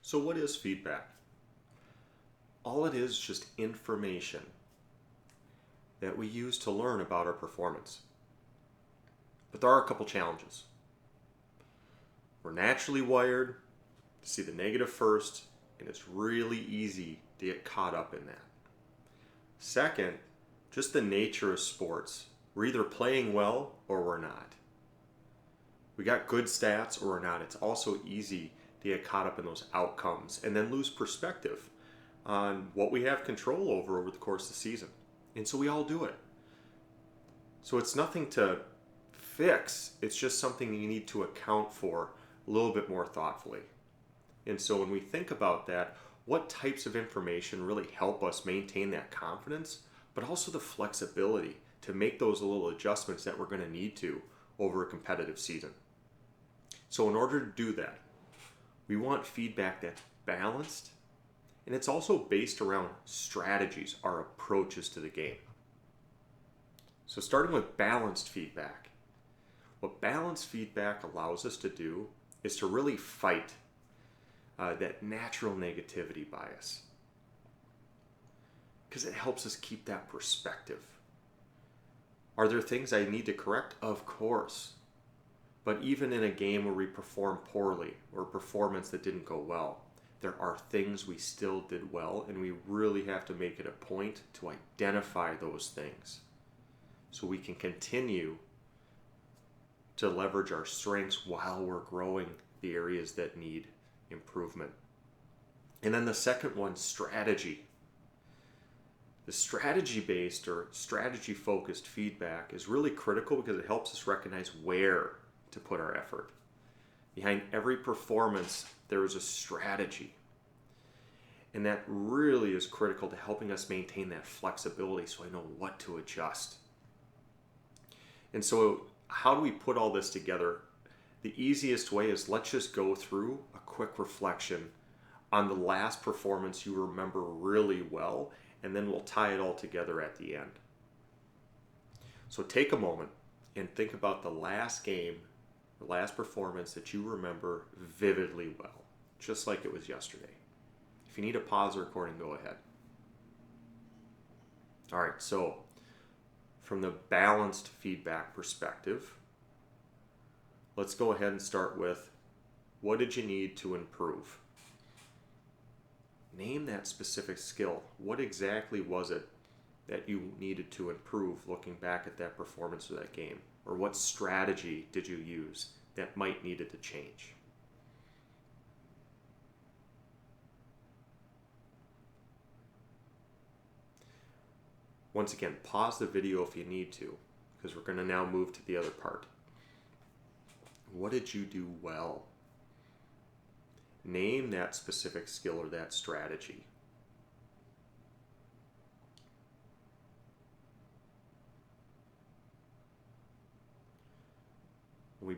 So what is feedback? All it is just information that we use to learn about our performance. But there are a couple challenges. We're naturally wired to see the negative first, and it's really easy to get caught up in that. Second, just the nature of sports. We're either playing well or we're not. We got good stats or we're not. It's also easy to get caught up in those outcomes and then lose perspective on what we have control over the course of the season. And so we all do it. So it's nothing to fix. It's just something you need to account for a little bit more thoughtfully. And so when we think about that, what types of information really help us maintain that confidence, but also the flexibility to make those little adjustments that we're going to need to over a competitive season. So in order to do that, we want feedback that's balanced, and it's also based around strategies, our approaches to the game. So starting with balanced feedback. What balanced feedback allows us to do is to really fight that natural negativity bias, because it helps us keep that perspective. Are there things I need to correct? Of course. But even in a game where we perform poorly or a performance that didn't go well, there are things we still did well, and we really have to make it a point to identify those things so we can continue to leverage our strengths while we're growing the areas that need improvement. And then the second one, strategy. The strategy-based or strategy-focused feedback is really critical because it helps us recognize where to put our effort. Behind every performance, there is a strategy. And that really is critical to helping us maintain that flexibility so I know what to adjust. And so how do we put all this together? The easiest way is let's just go through a quick reflection on the last performance you remember really well, and then we'll tie it all together at the end. So take a moment and think about the last game, the last performance that you remember vividly well, just like it was yesterday. If you need to pause the recording, go ahead. All right, so from the balanced feedback perspective, let's go ahead and start with, what did you need to improve? Name that specific skill. What exactly was it that you needed to improve looking back at that performance of that game? Or what strategy did you use that might needed to change? Once again, pause the video if you need to, because we're going to now move to the other part. What did you do well? Name that specific skill or that strategy.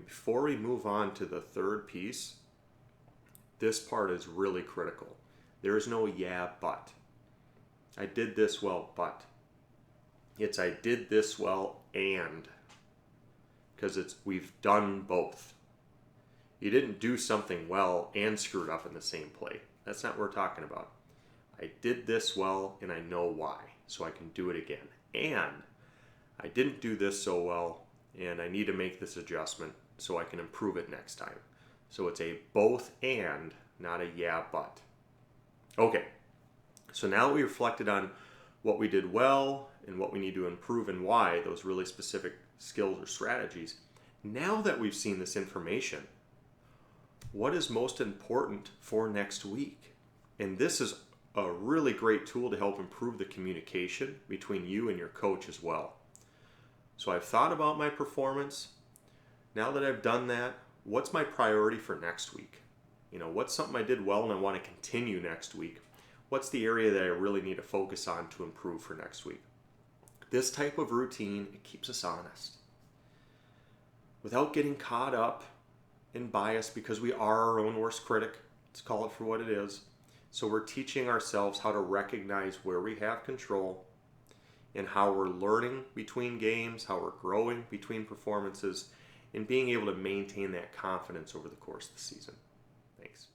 Before we move on to the third piece, this part is really critical. There is no yeah, but. I did this well, but. It's I did this well and. Because we've done both. You didn't do something well and screwed up in the same play. That's not what we're talking about. I did this well and I know why, so I can do it again. And I didn't do this so well and I need to make this adjustment so I can improve it next time. So it's a both and, not a yeah but. Okay, so now that we reflected on what we did well and what we need to improve and why, those really specific skills or strategies, now that we've seen this information, what is most important for next week? And this is a really great tool to help improve the communication between you and your coach as well. So I've thought about my performance. Now that I've done that, what's my priority for next week? What's something I did well and I want to continue next week? What's the area that I really need to focus on to improve for next week? This type of routine, it keeps us honest without getting caught up in bias, because we are our own worst critic. Let's call it for what it is. So we're teaching ourselves how to recognize where we have control and how we're learning between games, how we're growing between performances, and being able to maintain that confidence over the course of the season. Thanks.